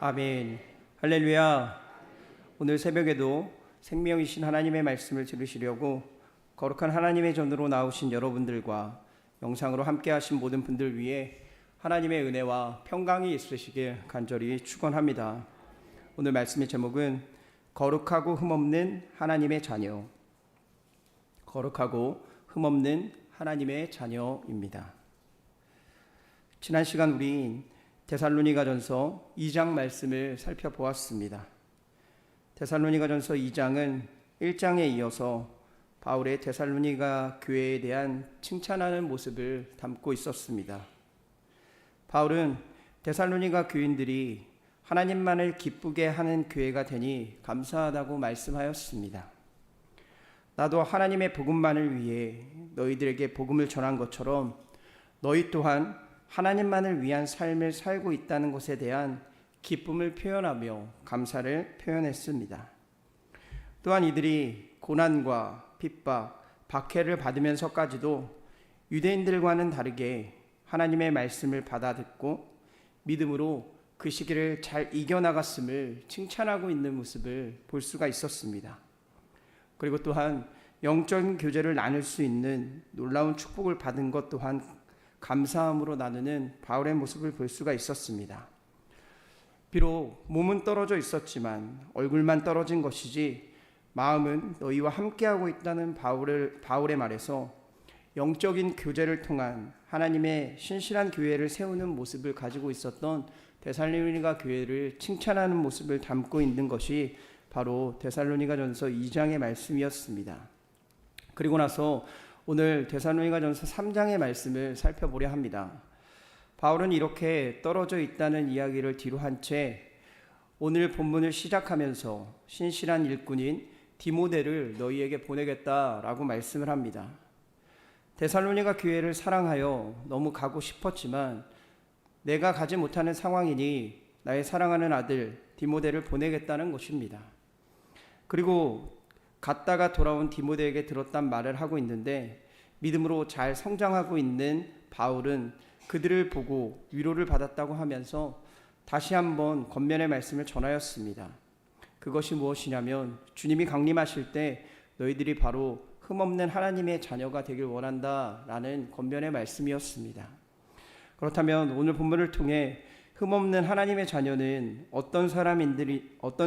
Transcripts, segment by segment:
아멘. 할렐루야. 오늘 새벽에도 생명이신 하나님의 말씀을 들으시려고 거룩한 하나님의 전으로 나오신 여러분들과 영상으로 함께 하신 모든 분들 위해 하나님의 은혜와 평강이 있으시길 간절히 축원합니다. 오늘 말씀의 제목은 거룩하고 흠없는 하나님의 자녀. 거룩하고 흠없는 하나님의 자녀입니다. 지난 시간 우리 데살로니가전서 2장 말씀을 살펴보았습니다. 데살로니가전서 2장은 1장에 이어서 바울의 데살로니가 교회에 대한 칭찬하는 모습을 담고 있었습니다. 바울은 데살로니가 교인들이 하나님만을 기쁘게 하는 교회가 되니 감사하다고 말씀하였습니다. 나도 하나님의 복음만을 위해 너희들에게 복음을 전한 것처럼 너희 또한 하나님만을 위한 삶을 살고 있다는 것에 대한 기쁨을 표현하며 감사를 표현했습니다. 또한 이들이 고난과 핍박, 박해를 받으면서까지도 유대인들과는 다르게 하나님의 말씀을 받아 듣고 믿음으로 그 시기를 잘 이겨나갔음을 칭찬하고 있는 모습을 볼 수가 있었습니다. 그리고 또한 영적인 교제를 나눌 수 있는 놀라운 축복을 받은 것 또한 감사함으로 나누는 바울의 모습을 볼 수가 있었습니다. 비록 몸은 떨어져 있었지만 얼굴만 떨어진 것이지 마음은 너희와 함께하고 있다는 바울의 말에서 영적인 교제를 통한 하나님의 신실한 교회를 세우는 모습을 가지고 있었던 데살로니가 교회를 칭찬하는 모습을 담고 있는 것이 바로 데살로니가전서 2장의 말씀이었습니다. 그리고 나서 오늘 데살로니가전서 3장의 말씀을 살펴보려 합니다. 바울은 이렇게 떨어져 있다는 이야기를 뒤로 한 채 오늘 본문을 시작하면서 신실한 일꾼인 디모데를 너희에게 보내겠다라고 말씀을 합니다. 데살로니가 교회를 사랑하여 너무 가고 싶었지만 내가 가지 못하는 상황이니 나의 사랑하는 아들 디모데를 보내겠다는 것입니다. 그리고 갔다가 돌아온 디모데에게 들었단 말을 하고 있는데 믿음으로 잘 성장하고 있는 바울은 그들을 보고 위로를 받았다고 하면서 다시 한번 권면의 말씀을 전하였습니다. 그것이 무엇이냐면 주님이 강림하실 때 너희들이 바로 흠없는 하나님의 자녀가 되길 원한다 라는 권면의 말씀이었습니다. 그렇다면 오늘 본문을 통해 흠없는 하나님의 자녀는 어떤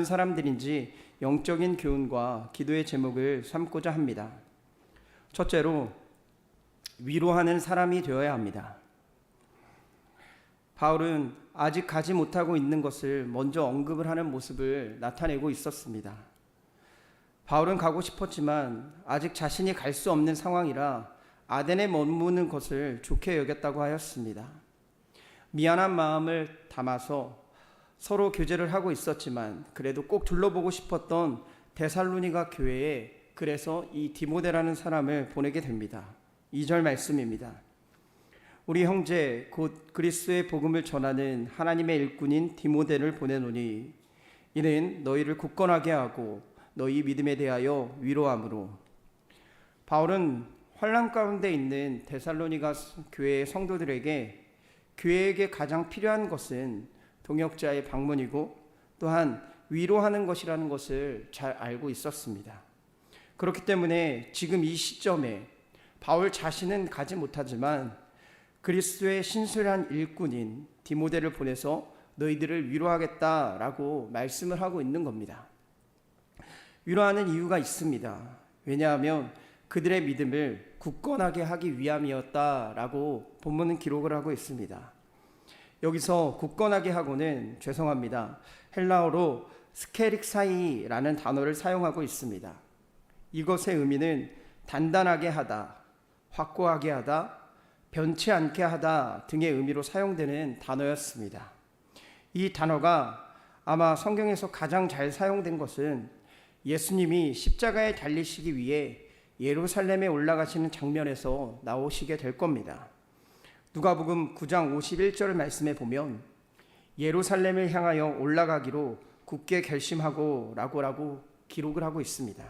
사람들인지 영적인 교훈과 기도의 제목을 삼고자 합니다. 첫째로 위로하는 사람이 되어야 합니다. 바울은 아직 가지 못하고 있는 것을 먼저 언급을 하는 모습을 나타내고 있었습니다. 바울은 가고 싶었지만 아직 자신이 갈 수 없는 상황이라 아덴에 머무는 것을 좋게 여겼다고 하였습니다. 미안한 마음을 담아서 서로 교제를 하고 있었지만 그래도 꼭 둘러보고 싶었던 데살로니가 교회에 그래서 이 디모데라는 사람을 보내게 됩니다. 2절 말씀입니다. 우리 형제 곧 그리스도의 복음을 전하는 하나님의 일꾼인 디모데를 보내노니 이는 너희를 굳건하게 하고 너희 믿음에 대하여 위로함으로. 바울은 환난 가운데 있는 데살로니가 교회의 성도들에게 교회에게 가장 필요한 것은 동역자의 방문이고 또한 위로하는 것이라는 것을 잘 알고 있었습니다. 그렇기 때문에 지금 이 시점에 바울 자신은 가지 못하지만 그리스도의 신실한 일꾼인 디모데를 보내서 너희들을 위로하겠다라고 말씀을 하고 있는 겁니다. 위로하는 이유가 있습니다. 왜냐하면 그들의 믿음을 굳건하게 하기 위함이었다라고 본문은 기록을 하고 있습니다. 여기서 굳건하게 하고는 죄송합니다. 헬라어로 스케릭사이라는 단어를 사용하고 있습니다. 이것의 의미는 단단하게 하다, 확고하게 하다, 변치 않게 하다 등의 의미로 사용되는 단어였습니다. 이 단어가 아마 성경에서 가장 잘 사용된 것은 예수님이 십자가에 달리시기 위해 예루살렘에 올라가시는 장면에서 나오시게 될 겁니다. 누가복음 9장 51절 말씀에 보면 예루살렘을 향하여 올라가기로 굳게 결심하고 라고 기록을 하고 있습니다.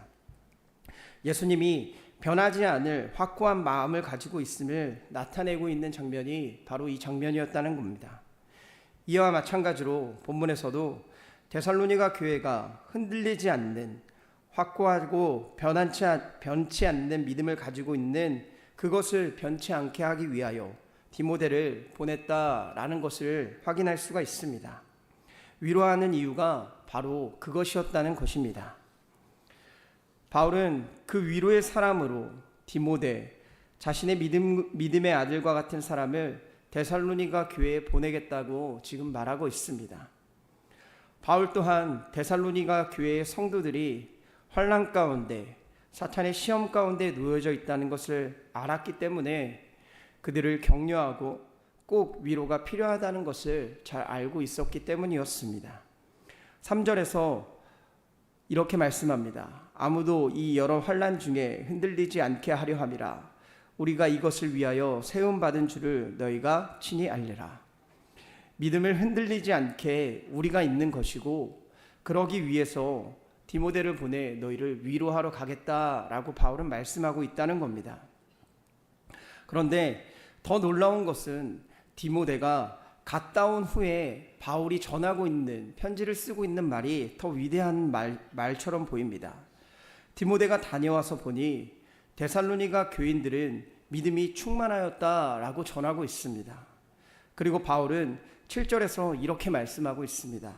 예수님이 변하지 않을 확고한 마음을 가지고 있음을 나타내고 있는 장면이 바로 이 장면이었다는 겁니다. 이와 마찬가지로 본문에서도 데살로니가 교회가 흔들리지 않는 확고하고 변치 않는 믿음을 가지고 있는 그것을 변치 않게 하기 위하여 디모데를 보냈다라는 것을 확인할 수가 있습니다. 위로하는 이유가 바로 그것이었다는 것입니다. 바울은 그 위로의 사람으로 디모데, 자신의 믿음의 아들과 같은 사람을 데살로니가 교회에 보내겠다고 지금 말하고 있습니다. 바울 또한 데살로니가 교회의 성도들이 환난 가운데, 사탄의 시험 가운데 놓여져 있다는 것을 알았기 때문에 그들을 격려하고 꼭 위로가 필요하다는 것을 잘 알고 있었기 때문이었습니다. 3절에서 이렇게 말씀합니다. 아무도 이 여러 환난 중에 흔들리지 않게 하려 함이라. 우리가 이것을 위하여 세움받은 줄을 너희가 친히 알리라. 믿음을 흔들리지 않게 우리가 있는 것이고, 그러기 위해서 디모데를 보내 너희를 위로하러 가겠다라고 바울은 말씀하고 있다는 겁니다. 그런데 더 놀라운 것은 디모데가 갔다 온 후에 바울이 전하고 있는, 편지를 쓰고 있는 말이 더 위대한 말처럼 보입니다. 디모데가 다녀와서 보니 데살로니가 교인들은 믿음이 충만하였다라고 전하고 있습니다. 그리고 바울은 7절에서 이렇게 말씀하고 있습니다.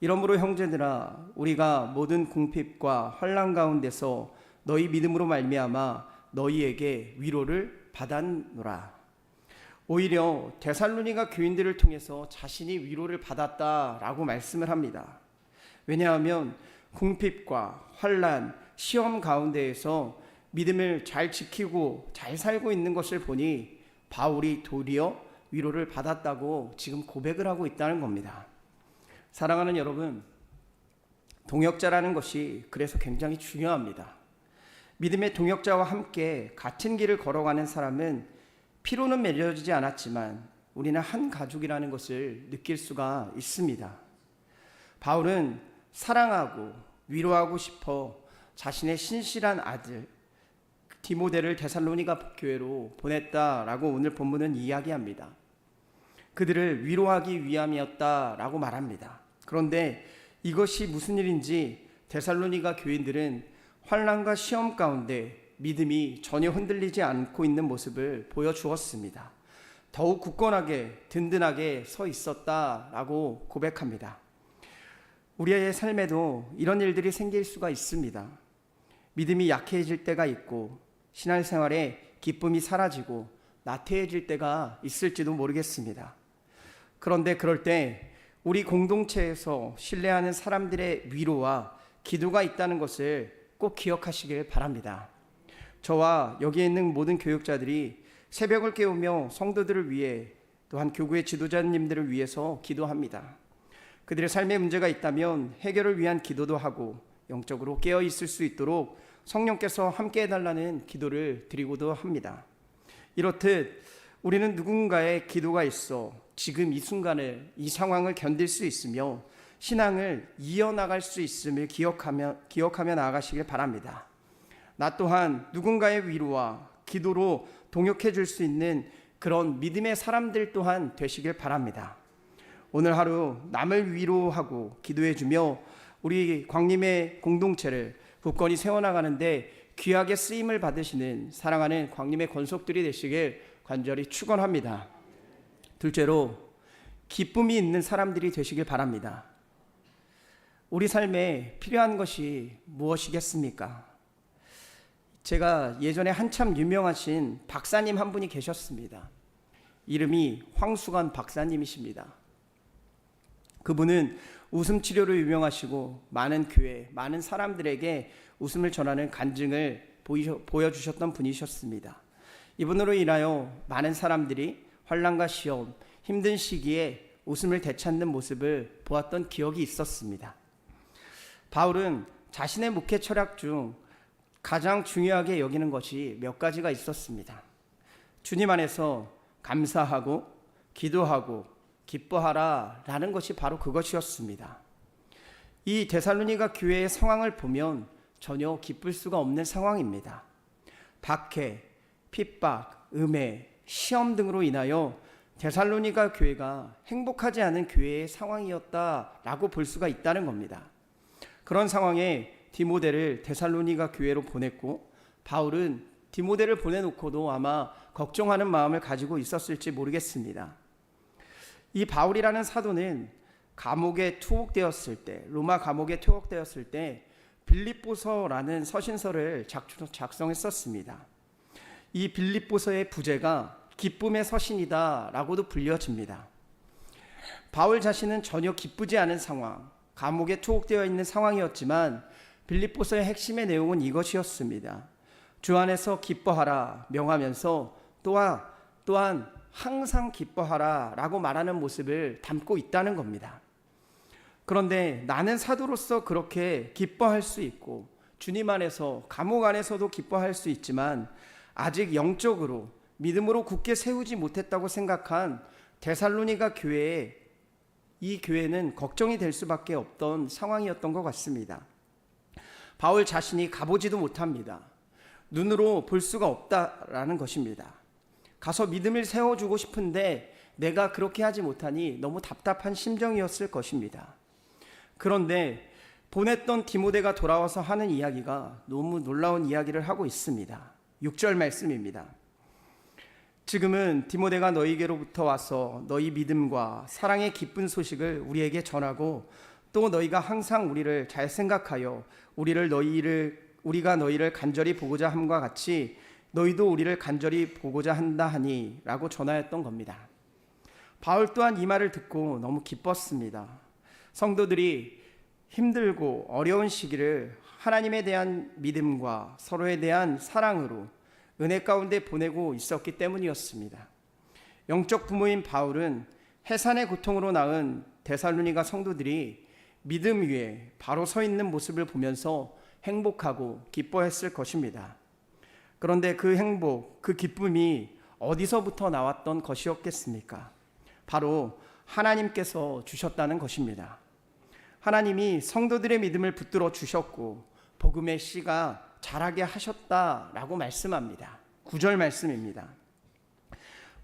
이러므로 형제들아, 우리가 모든 궁핍과 환난 가운데서 너희 믿음으로 말미암아 너희에게 위로를 받았노라. 오히려 데살로니가 교인들을 통해서 자신이 위로를 받았다라고 말씀을 합니다. 왜냐하면 궁핍과 환난, 시험 가운데에서 믿음을 잘 지키고 잘 살고 있는 것을 보니 바울이 도리어 위로를 받았다고 지금 고백을 하고 있다는 겁니다. 사랑하는 여러분, 동역자라는 것이 그래서 굉장히 중요합니다. 믿음의 동역자와 함께 같은 길을 걸어가는 사람은 피로는 맺어지지 않았지만 우리는 한 가족이라는 것을 느낄 수가 있습니다. 바울은 사랑하고 위로하고 싶어 자신의 신실한 아들 디모데를 데살로니가 교회로 보냈다라고 오늘 본문은 이야기합니다. 그들을 위로하기 위함이었다라고 말합니다. 그런데 이것이 무슨 일인지 데살로니가 교인들은 환난과 시험 가운데 믿음이 전혀 흔들리지 않고 있는 모습을 보여주었습니다. 더욱 굳건하게 든든하게 서 있었다라고 고백합니다. 우리의 삶에도 이런 일들이 생길 수가 있습니다. 믿음이 약해질 때가 있고 신앙생활에 기쁨이 사라지고 나태해질 때가 있을지도 모르겠습니다. 그런데 그럴 때 우리 공동체에서 신뢰하는 사람들의 위로와 기도가 있다는 것을 꼭 기억하시길 바랍니다. 저와 여기에 있는 모든 교육자들이 새벽을 깨우며 성도들을 위해 또한 교구의 지도자님들을 위해서 기도합니다. 그들의 삶에 문제가 있다면 해결을 위한 기도도 하고 영적으로 깨어 있을 수 있도록 성령께서 함께 해달라는 기도를 드리고도 합니다. 이렇듯 우리는 누군가의 기도가 있어 지금 이 순간을, 이 상황을 견딜 수 있으며 신앙을 이어나갈 수 있음을 기억하며 나아가시길 바랍니다. 나 또한 누군가의 위로와 기도로 동역해 줄 수 있는 그런 믿음의 사람들 또한 되시길 바랍니다. 오늘 하루 남을 위로하고 기도해 주며 우리 광림의 공동체를 굳건히 세워나가는데 귀하게 쓰임을 받으시는 사랑하는 광림의 권속들이 되시길 간절히 축원합니다. 둘째로 기쁨이 있는 사람들이 되시길 바랍니다. 우리 삶에 필요한 것이 무엇이겠습니까? 제가 예전에 한참 유명하신 박사님 한 분이 계셨습니다. 이름이 황수관 박사님이십니다. 그분은 웃음 치료로 유명하시고 많은 교회, 많은 사람들에게 웃음을 전하는 간증을 보여주셨던 분이셨습니다. 이분으로 인하여 많은 사람들이 환난과 시험, 힘든 시기에 웃음을 되찾는 모습을 보았던 기억이 있었습니다. 바울은 자신의 목회 철학 중 가장 중요하게 여기는 것이 몇 가지가 있었습니다. 주님 안에서 감사하고 기도하고 기뻐하라 라는 것이 바로 그것이었습니다. 이 데살로니가 교회의 상황을 보면 전혀 기쁠 수가 없는 상황입니다. 박해, 핍박, 음해, 시험 등으로 인하여 데살로니가 교회가 행복하지 않은 교회의 상황이었다라고 볼 수가 있다는 겁니다. 그런 상황에 디모데를 데살로니가 교회로 보냈고, 바울은 디모데를 보내놓고도 아마 걱정하는 마음을 가지고 있었을지 모르겠습니다. 이 바울이라는 사도는 감옥에 투옥되었을 때, 로마 감옥에 투옥되었을 때 빌립보서라는 서신서를 작성했었습니다. 이 빌립보서의 부제가 기쁨의 서신이다 라고도 불려집니다. 바울 자신은 전혀 기쁘지 않은 상황, 감옥에 투옥되어 있는 상황이었지만 빌립보서의 핵심의 내용은 이것이었습니다. 주 안에서 기뻐하라 명하면서 또한 항상 기뻐하라 라고 말하는 모습을 담고 있다는 겁니다. 그런데 나는 사도로서 그렇게 기뻐할 수 있고 주님 안에서, 감옥 안에서도 기뻐할 수 있지만 아직 영적으로 믿음으로 굳게 세우지 못했다고 생각한 데살로니가 교회에, 이 교회는 걱정이 될 수밖에 없던 상황이었던 것 같습니다. 바울 자신이 가보지도 못합니다. 눈으로 볼 수가 없다라는 것입니다. 가서 믿음을 세워주고 싶은데 내가 그렇게 하지 못하니 너무 답답한 심정이었을 것입니다. 그런데 보냈던 디모데가 돌아와서 하는 이야기가 너무 놀라운 이야기를 하고 있습니다. 6절 말씀입니다. 지금은 디모데가 너희에게로부터 와서 너희 믿음과 사랑의 기쁜 소식을 우리에게 전하고, 또 너희가 항상 우리를 잘 생각하여 우리가 너희를 간절히 보고자 함과 같이 너희도 우리를 간절히 보고자 한다 하니 라고 전하였던 겁니다. 바울 또한 이 말을 듣고 너무 기뻤습니다. 성도들이 힘들고 어려운 시기를 하나님에 대한 믿음과 서로에 대한 사랑으로 은혜 가운데 보내고 있었기 때문이었습니다. 영적 부모인 바울은 해산의 고통으로 낳은 데살로니가 성도들이 믿음 위에 바로 서 있는 모습을 보면서 행복하고 기뻐했을 것입니다. 그런데 그 행복, 그 기쁨이 어디서부터 나왔던 것이었겠습니까? 바로 하나님께서 주셨다는 것입니다. 하나님이 성도들의 믿음을 붙들어 주셨고 복음의 씨가 자라게 하셨다라고 말씀합니다. 9절 말씀입니다.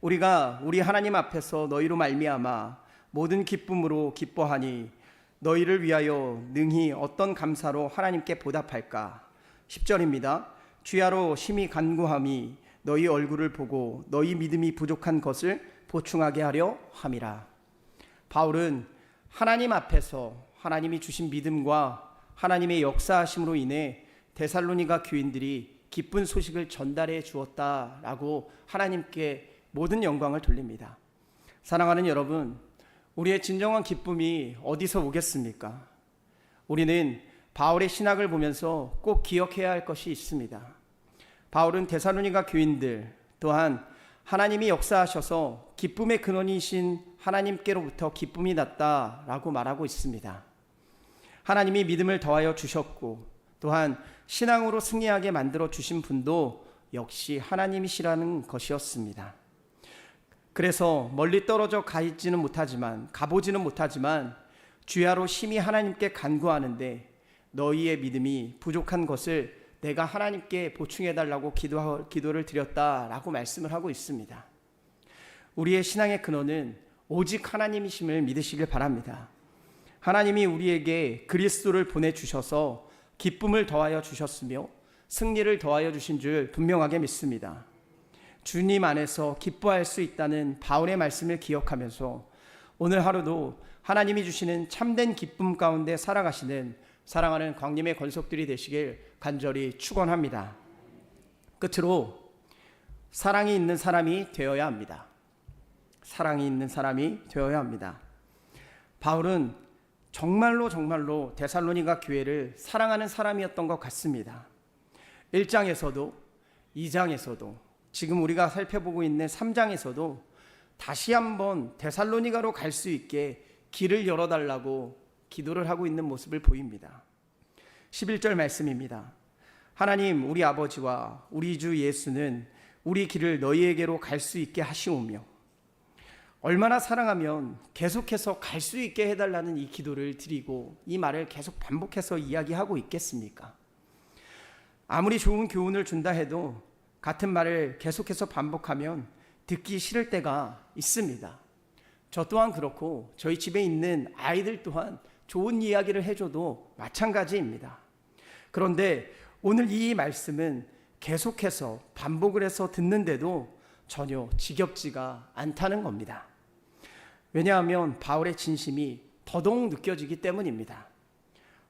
우리가 우리 하나님 앞에서 너희로 말미암아 모든 기쁨으로 기뻐하니 너희를 위하여 능히 어떤 감사로 하나님께 보답할까. 10절입니다. 주야로 심히 간구함이 너희 얼굴을 보고 너희 믿음이 부족한 것을 보충하게 하려 함이라. 바울은 하나님 앞에서 하나님이 주신 믿음과 하나님의 역사하심으로 인해 데살로니가 교인들이 기쁜 소식을 전달해 주었다라고 하나님께 모든 영광을 돌립니다. 사랑하는 여러분, 우리의 진정한 기쁨이 어디서 오겠습니까? 우리는 바울의 신학을 보면서 꼭 기억해야 할 것이 있습니다. 바울은 데살로니가 교인들 또한 하나님이 역사하셔서 기쁨의 근원이신 하나님께로부터 기쁨이 났다라고 말하고 있습니다. 하나님이 믿음을 더하여 주셨고 또한 신앙으로 승리하게 만들어 주신 분도 역시 하나님이시라는 것이었습니다. 그래서 멀리 떨어져 가보지는 못하지만 주야로 심히 하나님께 간구하는데 너희의 믿음이 부족한 것을 내가 하나님께 보충해달라고 기도를 드렸다라고 말씀을 하고 있습니다. 우리의 신앙의 근원은 오직 하나님이심을 믿으시길 바랍니다. 하나님이 우리에게 그리스도를 보내주셔서 기쁨을 더하여 주셨으며 승리를 더하여 주신 줄 분명하게 믿습니다. 주님 안에서 기뻐할 수 있다는 바울의 말씀을 기억하면서 오늘 하루도 하나님이 주시는 참된 기쁨 가운데 살아가시는 사랑하는 광림의 권속들이 되시길 간절히 축원합니다. 끝으로 사랑이 있는 사람이 되어야 합니다. 사랑이 있는 사람이 되어야 합니다. 바울은 정말로 데살로니가 교회를 사랑하는 사람이었던 것 같습니다. 1장에서도 2장에서도 지금 우리가 살펴보고 있는 3장에서도 다시 한번 데살로니가로 갈 수 있게 길을 열어달라고 기도를 하고 있는 모습을 보입니다. 11절 말씀입니다. 하나님 우리 아버지와 우리 주 예수는 우리 길을 너희에게로 갈 수 있게 하시오며, 얼마나 사랑하면 계속해서 갈 수 있게 해달라는 이 기도를 드리고 이 말을 계속 반복해서 이야기하고 있겠습니까? 아무리 좋은 교훈을 준다 해도 같은 말을 계속해서 반복하면 듣기 싫을 때가 있습니다. 저 또한 그렇고 저희 집에 있는 아이들 또한 좋은 이야기를 해줘도 마찬가지입니다. 그런데 오늘 이 말씀은 계속해서 반복을 해서 듣는데도 전혀 지겹지가 않다는 겁니다. 왜냐하면 바울의 진심이 더더욱 느껴지기 때문입니다.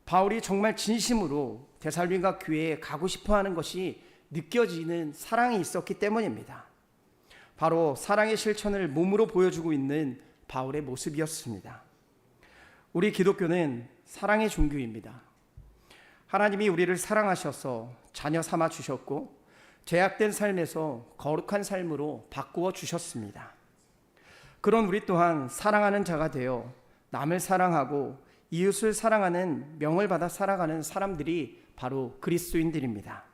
바울이 정말 진심으로 데살로니가 교회에 가고 싶어하는 것이 느껴지는 사랑이 있었기 때문입니다. 바로 사랑의 실천을 몸으로 보여주고 있는 바울의 모습이었습니다. 우리 기독교는 사랑의 종교입니다. 하나님이 우리를 사랑하셔서 자녀 삼아 주셨고 죄악된 삶에서 거룩한 삶으로 바꾸어 주셨습니다. 그런 우리 또한 사랑하는 자가 되어 남을 사랑하고 이웃을 사랑하는 명을 받아 살아가는 사람들이 바로 그리스도인들입니다.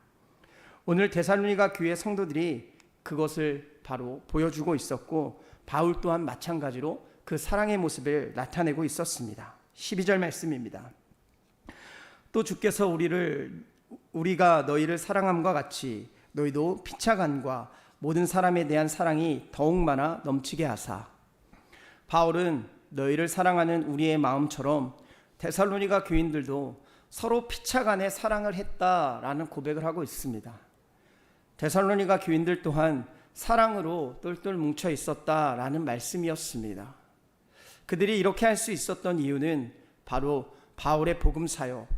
오늘 데살로니가 교회 성도들이 그것을 바로 보여주고 있었고 바울 또한 마찬가지로 그 사랑의 모습을 나타내고 있었습니다. 12절 말씀입니다. 또 주께서 우리가 너희를 사랑함과 같이 너희도 피차간과 모든 사람에 대한 사랑이 더욱 많아 넘치게 하사. 바울은 너희를 사랑하는 우리의 마음처럼 데살로니가 교인들도 서로 피차간에 사랑을 했다라는 고백을 하고 있습니다. 데살로니가 교인들 또한 사랑으로 똘똘 뭉쳐 있었다라는 말씀이었습니다. 그들이 이렇게 할 수 있었던 이유는 바로 바울의 복음 사역,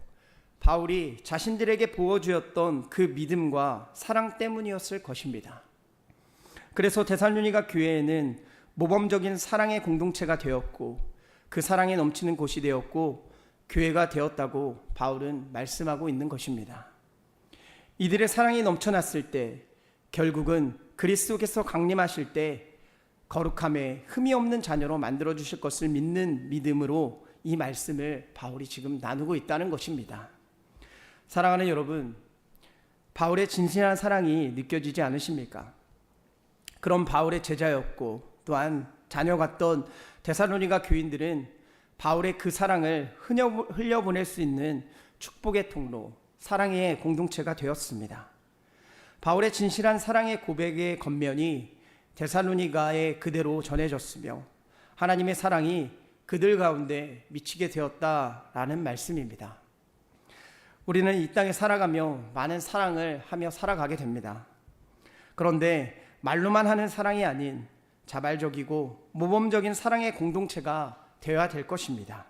바울이 자신들에게 보여주었던 그 믿음과 사랑 때문이었을 것입니다. 그래서 데살로니가 교회에는 모범적인 사랑의 공동체가 되었고 그 사랑에 넘치는 곳이 되었고 교회가 되었다고 바울은 말씀하고 있는 것입니다. 이들의 사랑이 넘쳐났을 때 결국은 그리스도께서 강림하실 때 거룩함에 흠이 없는 자녀로 만들어 주실 것을 믿는 믿음으로 이 말씀을 바울이 지금 나누고 있다는 것입니다. 사랑하는 여러분, 바울의 진실한 사랑이 느껴지지 않으십니까? 그런 바울의 제자였고 또한 자녀 같던 데살로니가 교인들은 바울의 그 사랑을 흘려보낼 수 있는 축복의 통로, 사랑의 공동체가 되었습니다. 바울의 진실한 사랑의 고백의 겉면이 데살로니가에 그대로 전해졌으며 하나님의 사랑이 그들 가운데 미치게 되었다라는 말씀입니다. 우리는 이 땅에 살아가며 많은 사랑을 하며 살아가게 됩니다. 그런데 말로만 하는 사랑이 아닌 자발적이고 모범적인 사랑의 공동체가 되어야 될 것입니다.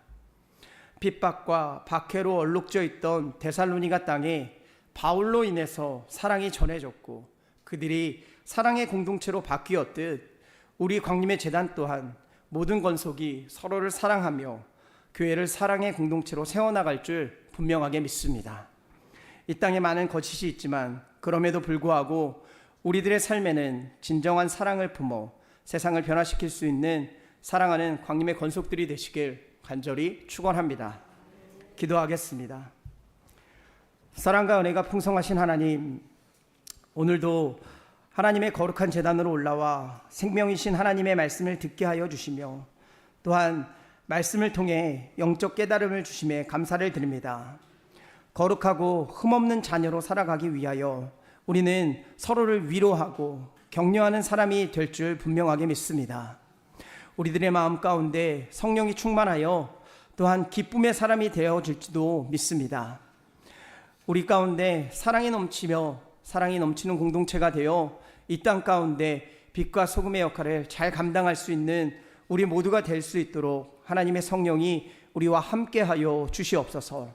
핍박과 박해로 얼룩져 있던 데살로니가 땅에 바울로 인해서 사랑이 전해졌고 그들이 사랑의 공동체로 바뀌었듯 우리 광림의 재단 또한 모든 건속이 서로를 사랑하며 교회를 사랑의 공동체로 세워나갈 줄 분명하게 믿습니다. 이 땅에 많은 거짓이 있지만 그럼에도 불구하고 우리들의 삶에는 진정한 사랑을 품어 세상을 변화시킬 수 있는 사랑하는 광림의 건속들이 되시길 간절히 축원합니다. 기도하겠습니다. 사랑과 은혜가 풍성하신 하나님, 오늘도 하나님의 거룩한 제단으로 올라와 생명이신 하나님의 말씀을 듣게 하여 주시며 또한 말씀을 통해 영적 깨달음을 주심에 감사를 드립니다. 거룩하고 흠없는 자녀로 살아가기 위하여 우리는 서로를 위로하고 격려하는 사람이 될 줄 분명하게 믿습니다. 우리들의 마음 가운데 성령이 충만하여 또한 기쁨의 사람이 되어질지도 믿습니다. 우리 가운데 사랑이 넘치며 사랑이 넘치는 공동체가 되어 이 땅 가운데 빛과 소금의 역할을 잘 감당할 수 있는 우리 모두가 될 수 있도록 하나님의 성령이 우리와 함께하여 주시옵소서.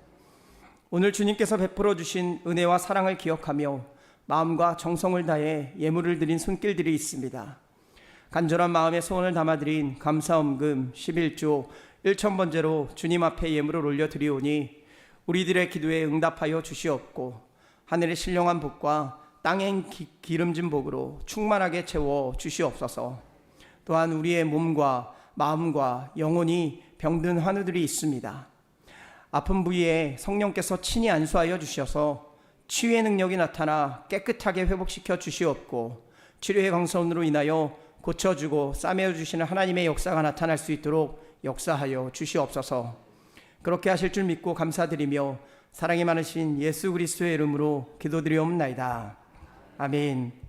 오늘 주님께서 베풀어 주신 은혜와 사랑을 기억하며 마음과 정성을 다해 예물을 드린 손길들이 있습니다. 간절한 마음의 소원을 담아드린 감사음금 11조 1,000번째로 주님 앞에 예물을 올려드리오니 우리들의 기도에 응답하여 주시옵고 하늘의 신령한 복과 땅의 기름진 복으로 충만하게 채워 주시옵소서. 또한 우리의 몸과 마음과 영혼이 병든 환우들이 있습니다. 아픈 부위에 성령께서 친히 안수하여 주셔서 치유의 능력이 나타나 깨끗하게 회복시켜 주시옵고 치료의 강선으로 인하여 고쳐주고 싸매어 주시는 하나님의 역사가 나타날 수 있도록 역사하여 주시옵소서. 그렇게 하실 줄 믿고 감사드리며 사랑이 많으신 예수 그리스도의 이름으로 기도드리옵나이다. 아멘.